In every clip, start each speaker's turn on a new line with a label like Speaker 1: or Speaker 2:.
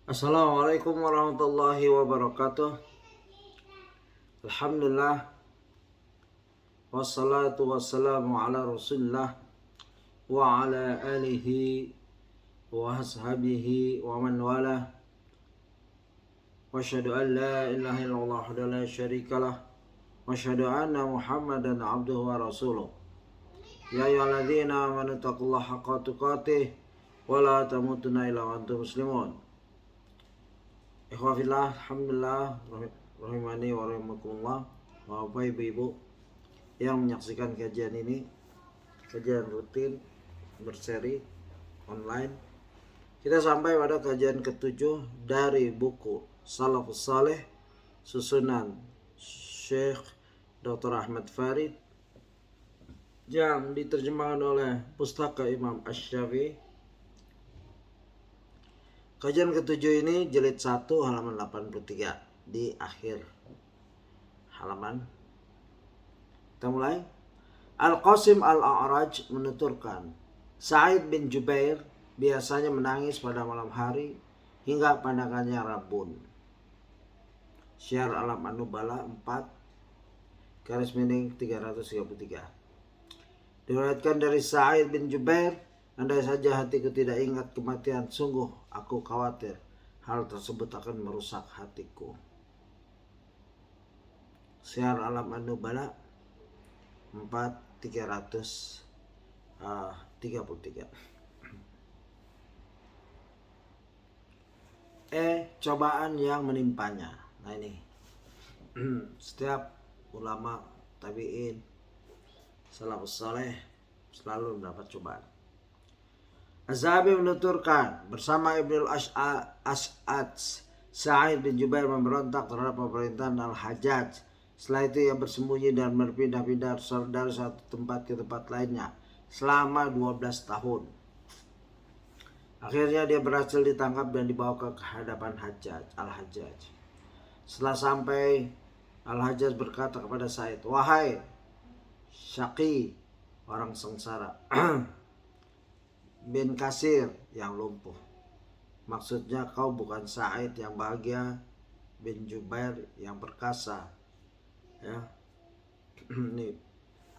Speaker 1: Assalamualaikum warahmatullahi wabarakatuh. Alhamdulillah. Wassalatu wassalamu ala rasulillah wa ala alihi wa ashabihi wa man wala. Wa asyhadu an la ilaha illallah wahdahu la syarikalah. Wa asyhadu anna Muhammadan abduhu wa rasuluh. Ya ayyuhalladzina amanu taqullaha haqqa tuqatih wa la tamutunna illa wa antum muslimun. Ikhwafillah, alhamdulillah, rahimani wa rahimakumullah. Bapak ibu-ibu yang menyaksikan kajian ini, kajian rutin berseri online. Kita sampai pada kajian ketujuh dari buku Salafus Saleh susunan Syekh Dr. Ahmad Farid yang diterjemahkan oleh Pustaka Imam Asy-Syafi'i. Kajian ketujuh ini jilid 1 halaman 83 di akhir halaman. Kita mulai. Al-Qasim Al-A'raj menuturkan, Sa'id bin Jubair biasanya menangis pada malam hari hingga pandangannya rabun. Syiar Alam An-Nubala 4 garis miring 333. Diriwayatkan dari Sa'id bin Jubair, andai saja hatiku tidak ingat kematian, sungguh aku khawatir hal tersebut akan merusak hatiku. Syiar Alam An-Nubala 4.333. Cobaan yang menimpanya. Nah ini setiap ulama tabi'in salafus saleh selalu mendapat cobaan. Az-Zahabi menuturkan, bersama Ibnul As'ad, Sa'id bin Jubair memberontak terhadap pemerintahan Al-Hajjaj. Setelah itu ia bersembunyi dan berpindah-pindah dari satu tempat ke tempat lainnya selama 12 tahun. Akhirnya dia berhasil ditangkap dan dibawa ke hadapan Al-Hajjaj. Setelah sampai, Al-Hajjaj berkata kepada Sa'id, "Wahai Syaqi, orang sengsara, bin Kasir yang lumpuh. Maksudnya kau bukan Sa'id yang bahagia, bin Jubair yang perkasa." Ya, ini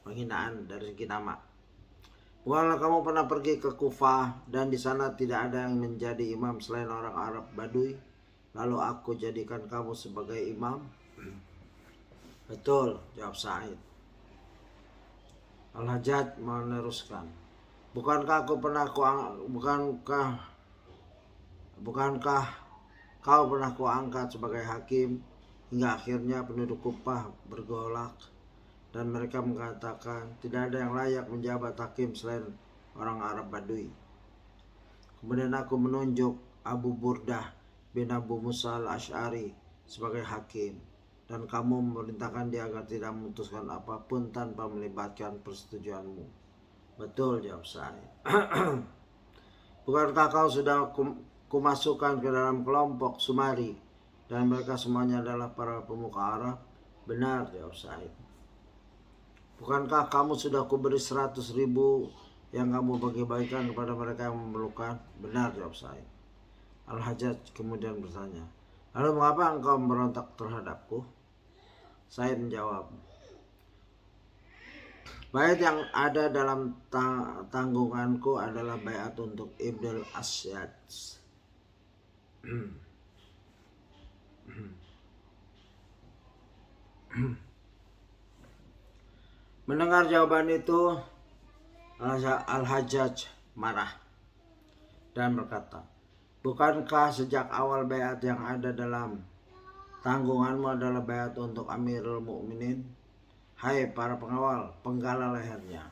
Speaker 1: penghinaan dari segi nama. Bukanlah kamu pernah pergi ke Kufah dan di sana tidak ada yang menjadi imam selain orang Arab Badui, lalu aku jadikan kamu sebagai imam? Betul, jawab Sa'id. Al-Hajjaj meneruskan, bukankah kau pernah kuangkat sebagai hakim, hingga akhirnya penduduk Kufah bergolak dan mereka mengatakan tidak ada yang layak menjabat hakim selain orang Arab Badui. Kemudian aku menunjuk Abu Burdah bin Abu Musa al-Ash'ari sebagai hakim, dan kamu memerintahkan dia agar tidak memutuskan apapun tanpa melibatkan persetujuanmu. Betul, jawab Sa'id. Bukankah kau sudah kumasukkan ke dalam kelompok Sumari dan mereka semuanya adalah para pemuka Arab? Benar, jawab Sa'id. Bukankah kamu sudah kuberi 100.000 yang kamu bagi-bagikan kepada mereka yang memerlukan? Benar, jawab Sa'id. Al-Hajjaj kemudian bertanya, lalu mengapa engkau memberontak terhadapku? Sa'id menjawab, bait yang ada dalam tanggunganku adalah baiat untuk Ibnul As'ad. Mendengar jawaban itu, Al-Hajjaj marah dan berkata, bukankah sejak awal baiat yang ada dalam tanggunganmu adalah baiat untuk Amirul Mukminin? Hai para pengawal, penggala lehernya.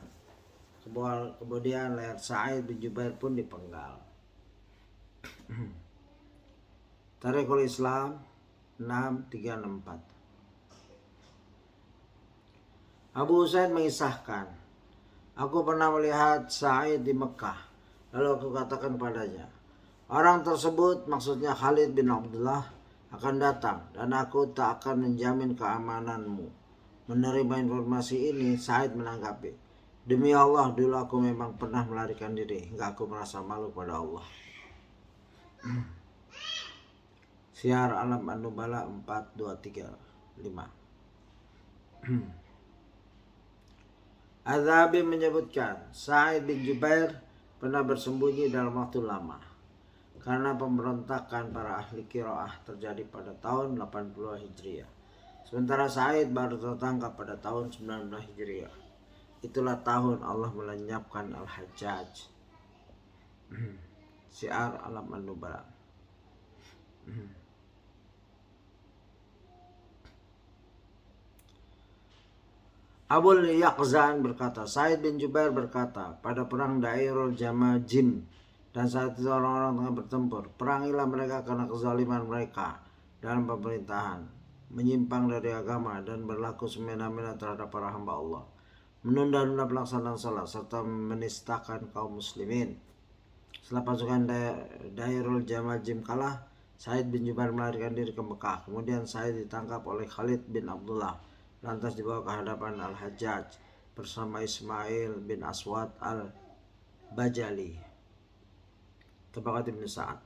Speaker 1: Kemudian leher Sa'id bin Jubair pun dipenggal. Tarikhul Islam 6364. Abu Usaid mengisahkan, aku pernah melihat Sa'id di Mekah. Lalu aku katakan padanya, orang tersebut, maksudnya Khalid bin Abdullah, akan datang dan aku tak akan menjamin keamananmu. Menerima informasi ini, Sa'id menanggapi, demi Allah, dulu aku memang pernah melarikan diri hingga aku merasa malu pada Allah. Syiar Alam An-Nubala 4, 2, 3, 5. Az-Zahabi menyebutkan Sa'id bin Jubair pernah bersembunyi dalam waktu lama karena pemberontakan para ahli qiraah terjadi pada tahun 80 Hijriah. Sementara Sa'id baru tertangkap pada tahun 19 Hijriah. Itulah tahun Allah melenyapkan Al-Hajjaj. Syiar Alam An-Nubala. Abul Yaqzan berkata, Sa'id bin Jubair berkata, pada perang Dairul Jamajim, dan saat itu orang-orang tengah bertempur, perangilah mereka karena kezaliman mereka dalam pemerintahan, menyimpang dari agama dan berlaku semena-mena terhadap para hamba Allah, menunda-nunda pelaksanaan salat serta menistakan kaum muslimin. Setelah pasukan Dairul Jamajim kalah, Sa'id bin Jubair melarikan diri ke Mekah. Kemudian Sa'id ditangkap oleh Khalid bin Abdullah, lantas dibawa ke hadapan Al-Hajjaj bersama Ismail bin Aswad Al-Bajali. Tabaqat Ibn Sa'ad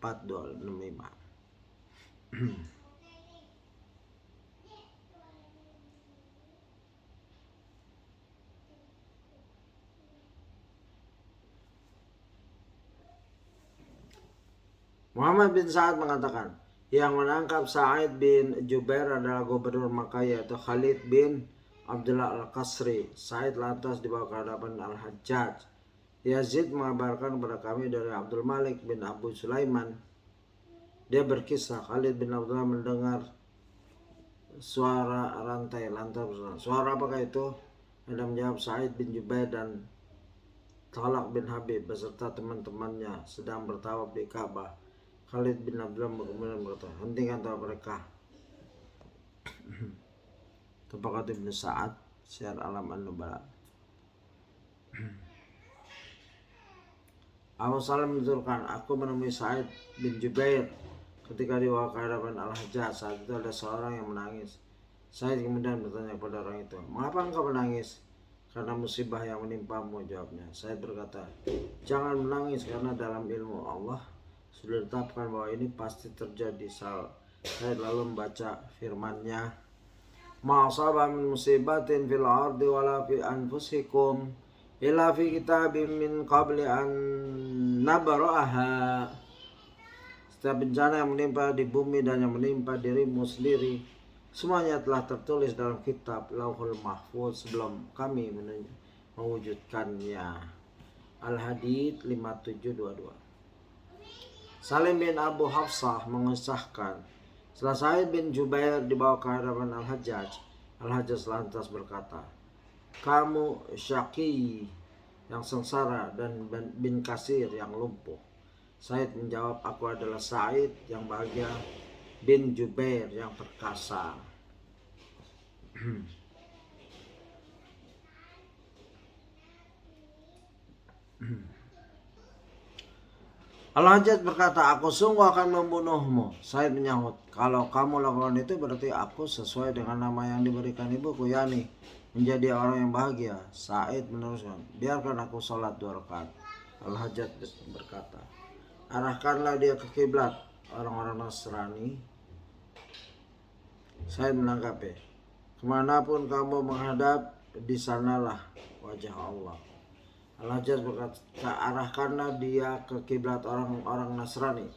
Speaker 1: 4265. Muhammad bin Sa'ad mengatakan, yang menangkap Sa'id bin Jubair adalah gubernur Makkah yaitu Khalid bin Abdullah Al-Qasri. Sa'id lantas dibawa ke hadapan Al-Hajjaj. Yazid mengabarkan kepada kami dari Abdul Malik bin Abu Sulaiman. Dia berkisah Khalid bin Abdullah mendengar suara rantai lantas berkata, suara apakah itu? Ada menjawab Sa'id bin Jubair dan Talak bin Habib beserta teman-temannya sedang bertawaf di Ka'bah. Khalid bin Abdullah kemudian berkata, hentikan tawaf mereka. Tabaqat Ibn Sa'ad, Syiar Alam An-Nubala. Abu Salam menuturkan, aku menemui Sa'id bin Jubair ketika dibawa ke hadapan Al-Hajjaj. Saat itu ada seorang yang menangis. Sa'id kemudian bertanya kepada orang itu, mengapa engkau menangis? Karena musibah yang menimpamu, jawabnya. Sa'id berkata, jangan menangis karena dalam ilmu Allah sudah ditetapkan bahwa ini pasti terjadi. Sa'id lalu membaca firman-Nya, ma asaba min musibatin fil ardi wala fi anfusikum illa fi kitabim min qabli an nabra'aha. Setiap bencana yang menimpa di bumi dan yang menimpa dirimu sendiri, semuanya telah tertulis dalam kitab Lauhul Mahfuz sebelum kami mewujudkannya. Al-Hadid 5722. Salim bin Abu Hafsah mengisahkan, setelah Sa'id bin Jubair dibawa ke hadapan Al-Hajjaj, Al-Hajjaj lantas berkata, kamu Syaqi yang sengsara dan bin Kasir yang lumpuh. Sa'id menjawab, aku adalah Sa'id yang bahagia bin Jubair yang perkasa. Al-Hajjaj berkata, aku sungguh akan membunuhmu. Sa'id menyahut, kalau kamu lakukan itu berarti aku sesuai dengan nama yang diberikan ibuku, yakni menjadi orang yang bahagia. Sa'id meneruskan, biarkan aku sholat 2 rakaat. Al-Hajjaj berkata, arahkanlah dia ke kiblat orang-orang Nasrani. Sa'id menanggapi, kemanapun kamu menghadap, di sanalah wajah Allah. Al-Hajjaj berkata, arahkanlah dia ke kiblat orang-orang Nasrani.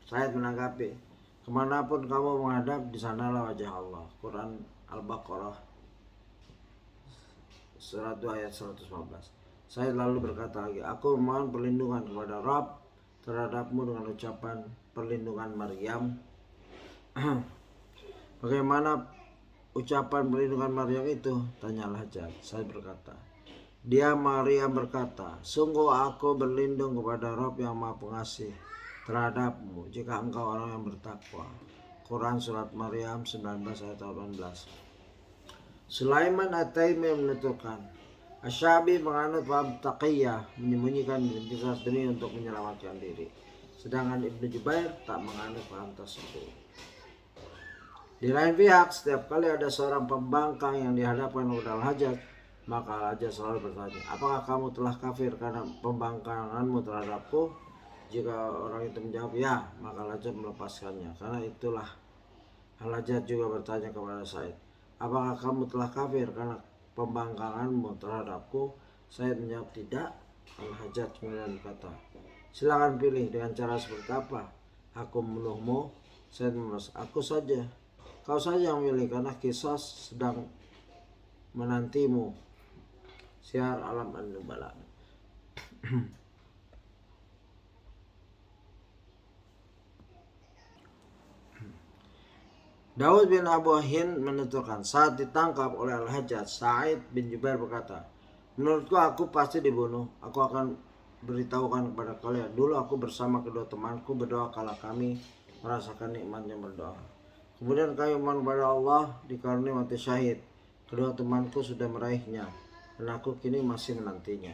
Speaker 1: Sa'id menanggapi, kemanapun kamu menghadap, di sanalah wajah Allah. Quran Al-Baqarah surat 2 ayat 115. Sa'id lalu berkata lagi, aku memohon perlindungan kepada Rabb terhadapmu dengan ucapan perlindungan Maryam. Bagaimana ucapan perlindungan Maryam itu? Tanya Al-Hajjaj. Sa'id berkata, dia Maryam berkata, sungguh aku berlindung kepada Rabb yang Maha Pengasih terhadapmu jika engkau orang yang bertakwa. Quran surat Maryam 19 ayat 18. Sulaiman At-Taimi menuturkan, Asy-Sya'bi menganut paham taqiyah, menyembunyikan identitas demi untuk menyelamatkan diri. Sedangkan Ibnu Jubair tak menganut paham tersebut. Di lain pihak, setiap kali ada seorang pembangkang yang dihadapkan kepada Al-Hajjaj, maka Al-Hajjaj selalu bertanya, apakah kamu telah kafir karena pembangkanganmu terhadapku? Jika orang itu menjawab ya, maka Al-Hajjaj melepaskannya. Karena itulah Al-Hajjaj juga bertanya kepada Said, apakah kamu telah kafir karena pembangkanganmu terhadapku? Said menjawab tidak. Al-Hajjaj kemudian berkata, silakan pilih dengan cara seperti apa aku membunuhmu. Said membalas, aku saja, kau saja yang milih karena Qisas sedang menantimu. Syiar Alam An-Nubala. Daud bin Abu Hind menuturkan, saat ditangkap oleh Al-Hajjaj, Sa'id bin Jubair berkata, menurutku aku pasti dibunuh. Aku akan beritahukan kepada kalian. Dulu aku bersama kedua temanku berdoa kala kami merasakan nikmatnya berdoa. Kemudian kami mohon kepada Allah dikaruniai mati syahid. Kedua temanku sudah meraihnya dan aku kini masih menantinya.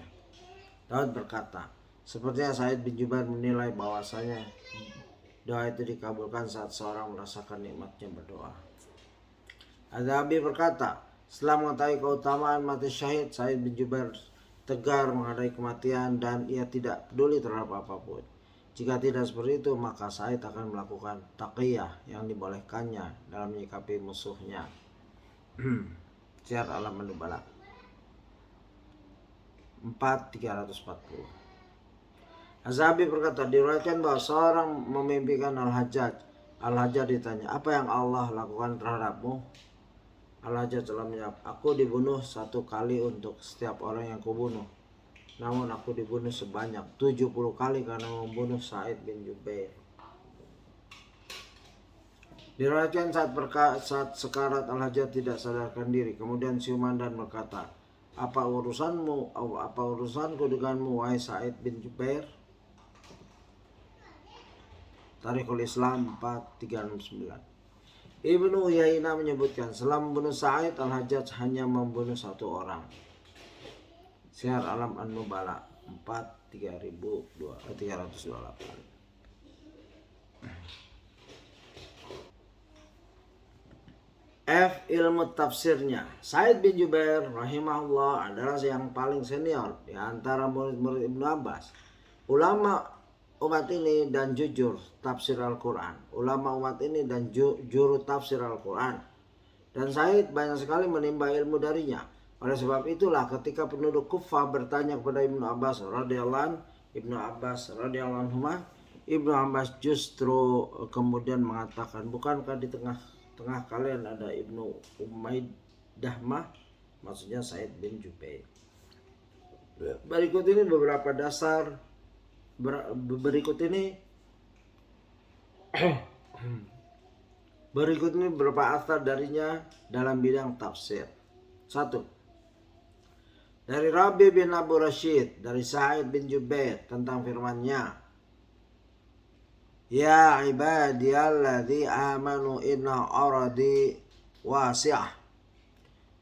Speaker 1: Daud berkata, sepertinya Sa'id bin Jubair menilai bahwasanya doa itu dikabulkan saat seorang merasakan nikmatnya berdoa. Az-Zahabi berkata, setelah mengetahui keutamaan mati syahid, Sa'id bin Jubair tegar menghadapi kematian dan ia tidak peduli terhadap apapun. Jika tidak seperti itu, maka Sa'id akan melakukan taqiyah yang dibolehkannya dalam menyikapi musuhnya. Syiar Alam An-Nubala 4.340. Az-Zahabi berkata, diriwayatkan bahwa seorang memimpikan Al-Hajjaj. Al-Hajjaj ditanya, apa yang Allah lakukan terhadapmu? Al-Hajjaj telah menjawab, aku dibunuh 1 kali untuk setiap orang yang kubunuh. Namun aku dibunuh sebanyak 70 kali karena membunuh Sa'id bin Jubair. Diriwayatkan saat sekarat Al-Hajjaj tidak sadarkan diri, kemudian siuman dan berkata, apa urusanku denganmu wahai Sa'id bin Jubair? Tarikhul Islam 4369. Ibnu Uyainah menyebutkan, setelah membunuh Sa'id, Al-Hajjaj hanya membunuh 1 orang. Syiar Alam An-Nubala 4.328. F. Ilmu tafsirnya. Sa'id bin Jubair rahimahullah adalah yang paling senior di antara murid-murid Ibnu Abbas. Ulama umat ini dan jujur tafsir Al-Quran. Ulama umat ini dan juru tafsir Al-Quran. Dan Sa'id banyak sekali menimba ilmu darinya. Oleh sebab itulah ketika penduduk Kufah bertanya kepada Ibnu Abbas radhiyallahu anhu, Ibnu Abbas justru kemudian mengatakan, bukankah di tengah kalian ada Ibnu Umaidah? Maksudnya Sa'id bin Jubair. Berikut ini beberapa asar darinya dalam bidang tafsir. 1. Dari Rabi bin Abu Rashid dari Sa'id bin Jubair tentang firman-Nya, ya ibadiyalladzi amanu inna ardi wasi'ah.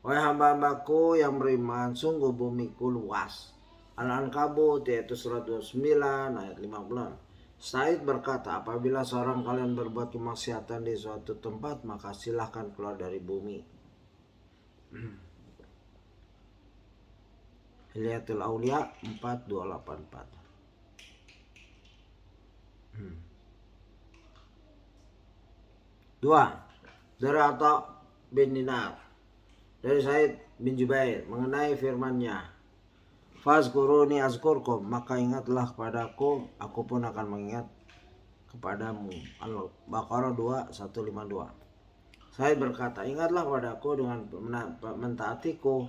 Speaker 1: Wahai hamba-hambaku yang beriman, sungguh bumiku luas. Al-Ankabut yaitu surat 29 ayat 50. Sa'id berkata, apabila seorang kalian berbuat kemaksiatan di suatu tempat, maka silahkan keluar dari bumi. Hilyatul Aulia 4284. 2. Dari Atha bin Dinar dari Sa'id bin Jubair mengenai firman-Nya, fazkuruni azkurkum, maka ingatlah kepadaku, aku pun akan mengingat kepadamu. Al-Baqarah 2152. Sa'id berkata, ingatlah kepadaku dengan mentaatiku,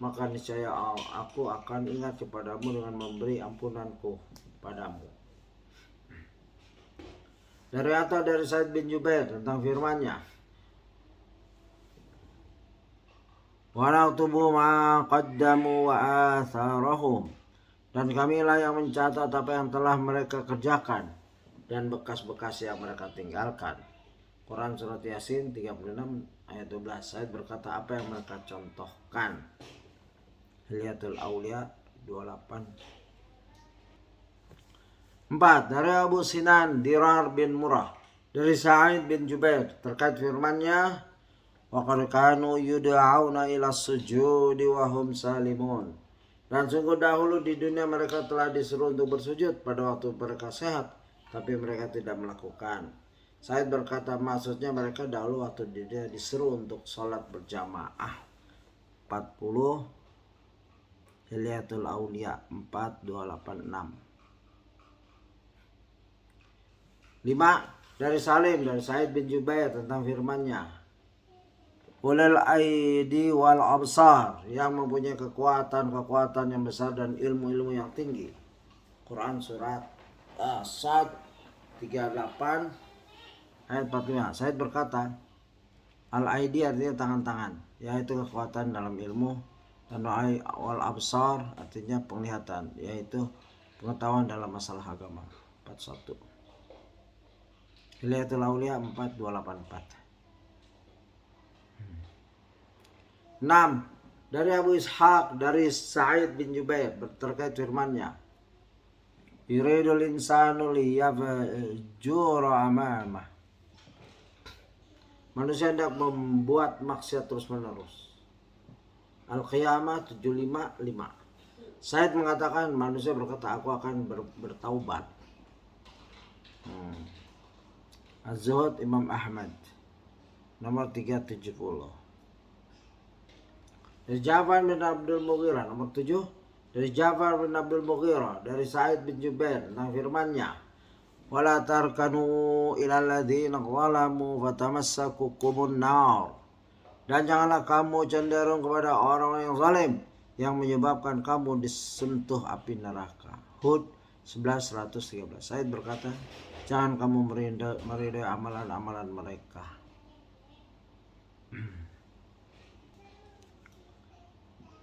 Speaker 1: maka niscaya aku akan ingat kepadamu dengan memberi ampunanku padamu. Dari Atha dari Sa'id bin Jubair tentang firman-Nya, wa naktubu ma qaddamu wa atharahum, dan kamilah yang mencatat apa yang telah mereka kerjakan dan bekas-bekas yang mereka tinggalkan. Quran surat Yasin 36 ayat 12. Sa'id berkata, apa yang mereka contohkan. Hilyatul Aulia 28. 4. Dari Abu Sinan Dirar bin Murrah dari Sa'id bin Jubair terkait firman-Nya, wa qad kanu yud'auna ila sujudi wa hum salimun, Dan sungguh dahulu di dunia mereka telah disuruh untuk bersujud pada waktu mereka sehat, tapi mereka tidak melakukan. Said berkata, maksudnya mereka dahulu waktu di dunia disuruh untuk sholat berjamaah. 40 Hilyatul Aulia 4286. 5. Dari Salim, dari Said bin Jubair tentang firman-Nya, ulil aidi wal absar, yang mempunyai kekuatan yang besar dan ilmu-ilmu yang tinggi. Quran surat Sad 38 ayat 45. Said berkata, al aidi artinya tangan-tangan, yaitu kekuatan dalam ilmu, dan wal absar artinya penglihatan, yaitu pengetahuan dalam masalah agama. 41 Hilayatul Aulia 4284. 6. Dari Abu Ishaq dari Sa'id bin Jubair terkait firman-Nya, yuridul insanu liyafjura amamah, manusia hendak membuat maksiat terus menerus. Al-Qiyamah 755. Sa'id mengatakan, manusia berkata, aku akan bertaubat. Az-Zuhud Imam Ahmad nomor 370. Dari Ja'far bin Abdul Mughirah nomor 7. Dari Ja'far bin Abdul Mughirah dari Sa'id bin Jubair tentang firman-Nya, wala tarkanu ilal ladzina zalamu fatamassakukumun nar, dan janganlah kamu cenderung kepada orang yang zalim yang menyebabkan kamu disentuh api neraka. Hud 11:113. Sa'id berkata, jangan kamu meridai amalan-amalan mereka.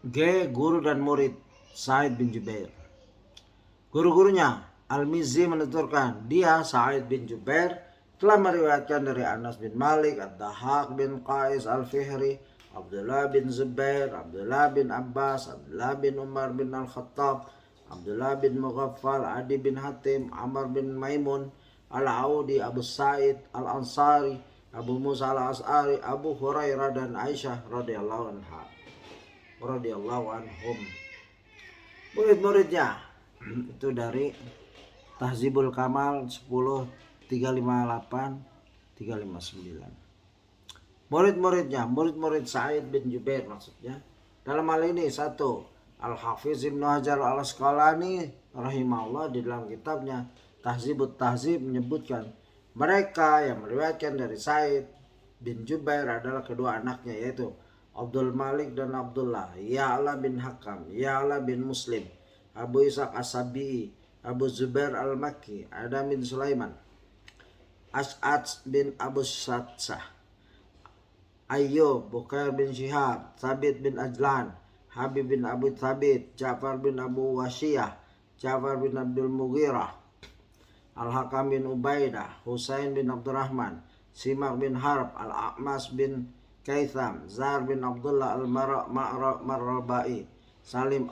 Speaker 1: G. Guru dan murid Sa'id bin Jubair. Guru-gurunya Al-Mizzi menuturkan, dia Sa'id bin Jubair telah meriwayatkan dari Anas bin Malik, Ad-Dahhak bin Qais Al-Fihri, Abdullah bin Zubair, Abdullah bin Abbas, Abdullah bin Umar bin Al-Khattab, Abdullah bin Mughaffal, Adi bin Hatim, Amr bin Maimun, Al-Audi, Abu Sa'id Al-Ansari, Abu Musa Al-As'ari, Abu Hurairah dan Aisyah radhiyallahu anhum. Murid-muridnya itu dari Tahzibul Kamal 10 358 359. Murid Sa'id bin Jubair maksudnya. Dalam hal ini, 1. Al-Hafiz Ibnu Hajar Al-Asqalani rahimahullah di dalam kitabnya Tahzibut Tahzib menyebutkan, mereka yang meriwayatkan dari Sa'id bin Jubair adalah kedua anaknya, yaitu Abdul Malik dan Abdullah, Ya'la bin Hakam, Ya'la bin Muslim, Abu Ishaq As-Sabi'i, Abu Zubair Al-Makki, Adam bin Sulaiman, As'ad bin Abu Satsah, Ayyub, Bukair bin Shihab, Thabit bin Ajlan, Habib bin Abu Thabit, Ja'far bin Abu Wasiyah, Ja'far bin Abdul Mughirah, Al-Hakam bin Ubaidah, Husain bin Abdurrahman, Simak bin Harb, Al-A'mas bin Kaitham, Zar bin Abdullah Al-Marrabai, Salim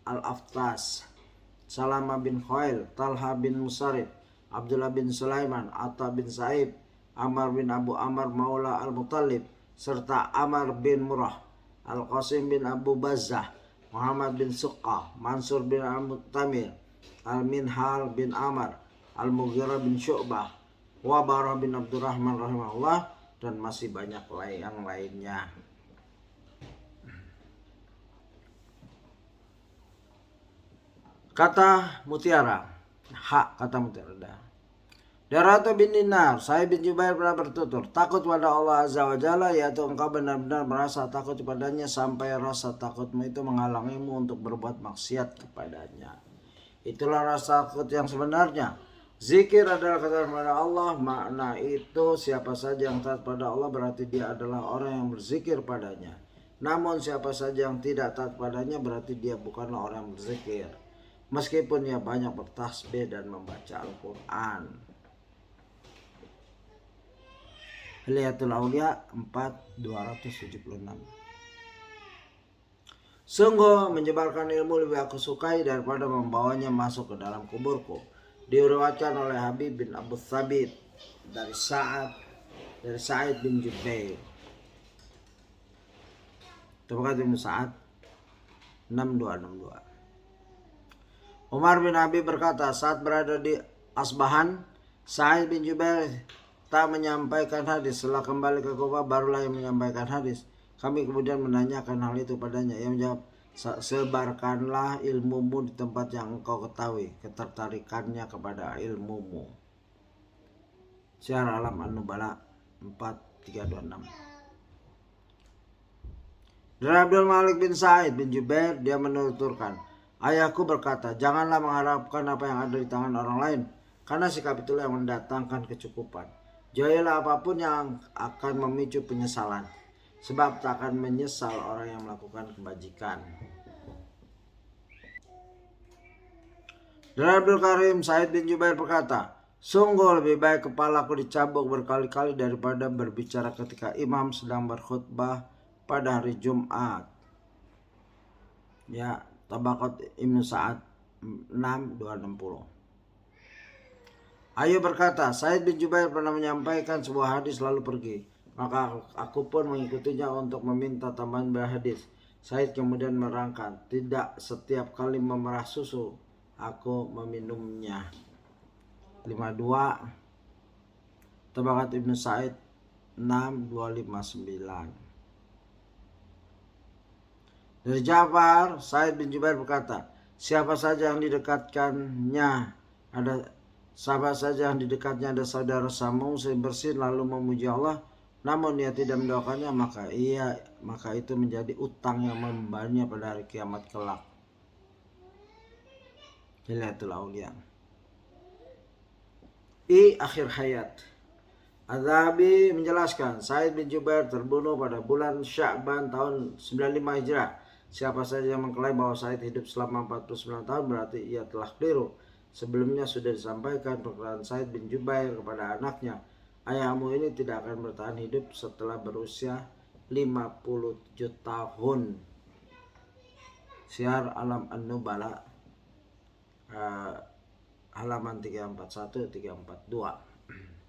Speaker 1: Al-Aftas, Salama bin Khail, Talha bin Musarif, Abdullah bin Sulaiman, Atta bin Sa'ib, Amr bin Abu Amr Maula Al-Muttalib, serta Amr bin Murrah, Al-Qasim bin Abu Bazzah, Muhammad bin Suqqah, Mansur bin Al-Mutamir, Al-Minhal bin Amr, Al-Mughirah bin Syu'bah, Wabarah bin Abdurrahman rahimahullah, dan masih banyak yang lainnya. Kata mutiara, hak kata mutiara. Darata bin Dinar, Sa'id bin Jubair pernah bertutur, takut pada Allah Azza wa Jalla, yaitu engkau benar-benar merasa takut kepadanya sampai rasa takutmu itu menghalangimu untuk berbuat maksiat kepadanya. Itulah rasa takut yang sebenarnya. Zikir adalah ketaatan kepada Allah. Makna itu, siapa saja yang taat pada Allah berarti dia adalah orang yang berzikir padanya. Namun siapa saja yang tidak taat padanya berarti dia bukanlah orang yang berzikir, meskipun ia banyak bertasbih dan membaca Al-Quran. Hilyatul Aulia 4276. Sungguh menyebarkan ilmu lebih aku sukai daripada membawanya masuk ke dalam kuburku. Diriwayatkan oleh Habib bin Abu Thabit dari Sa'id bin Jubair. Tabaqat Ibnu Sa'ad 6262. Umar bin Abi berkata, saat berada di Asbahan, Sa'id bin Jubair tak menyampaikan hadis. Setelah kembali ke Kufah, barulah yang menyampaikan hadis. Kami kemudian menanyakan hal itu padanya. Ia menjawab, sebarkanlah ilmumu di tempat yang engkau ketahui, ketertarikannya kepada ilmumu. Syiar Alam An-Nubala 4326. Dari Abdul Malik bin Sa'id bin Jubair, dia menuturkan, ayahku berkata, janganlah mengharapkan apa yang ada di tangan orang lain, karena sikap itulah yang mendatangkan kecukupan. Jauhilah apapun yang akan memicu penyesalan, sebab tak akan menyesal orang yang melakukan kebajikan. Dari Abdul Karim, Sa'id bin Jubair berkata, sungguh lebih baik kepalaku dicabuk berkali-kali daripada berbicara ketika imam sedang berkhutbah pada hari Jumat. Ya, Tabaqat Ibnu Sa'ad 6260. Ayu berkata, Sa'id bin Jubair pernah menyampaikan sebuah hadis lalu pergi. Maka aku pun mengikutinya untuk meminta tambahan berhadis. Sa'id kemudian merangkan, tidak setiap kali memerah susu aku meminumnya. 52 Tabaqat Ibnu Sa'id 6259. Dari Ja'far, Sa'id bin Jubair berkata, siapa saja yang didekatnya ada saudara sambung bersih lalu memuji Allah, namun ia tidak mendoakannya, maka itu menjadi utang yang membebaninya pada hari kiamat kelak. Hilyatul Auliya. Akhir hayat. Az-Zahabi menjelaskan, Sa'id bin Jubair terbunuh pada bulan Sya'ban tahun 95 Hijrah. Siapa saja yang mengklaim bahwa Sa'id hidup selama 49 tahun berarti ia telah keliru. Sebelumnya sudah disampaikan perkataan Sa'id bin Jubair kepada anaknya, ayahmu ini tidak akan bertahan hidup setelah berusia 57 tahun. Syiar Alam An-Nubala halaman 341-342.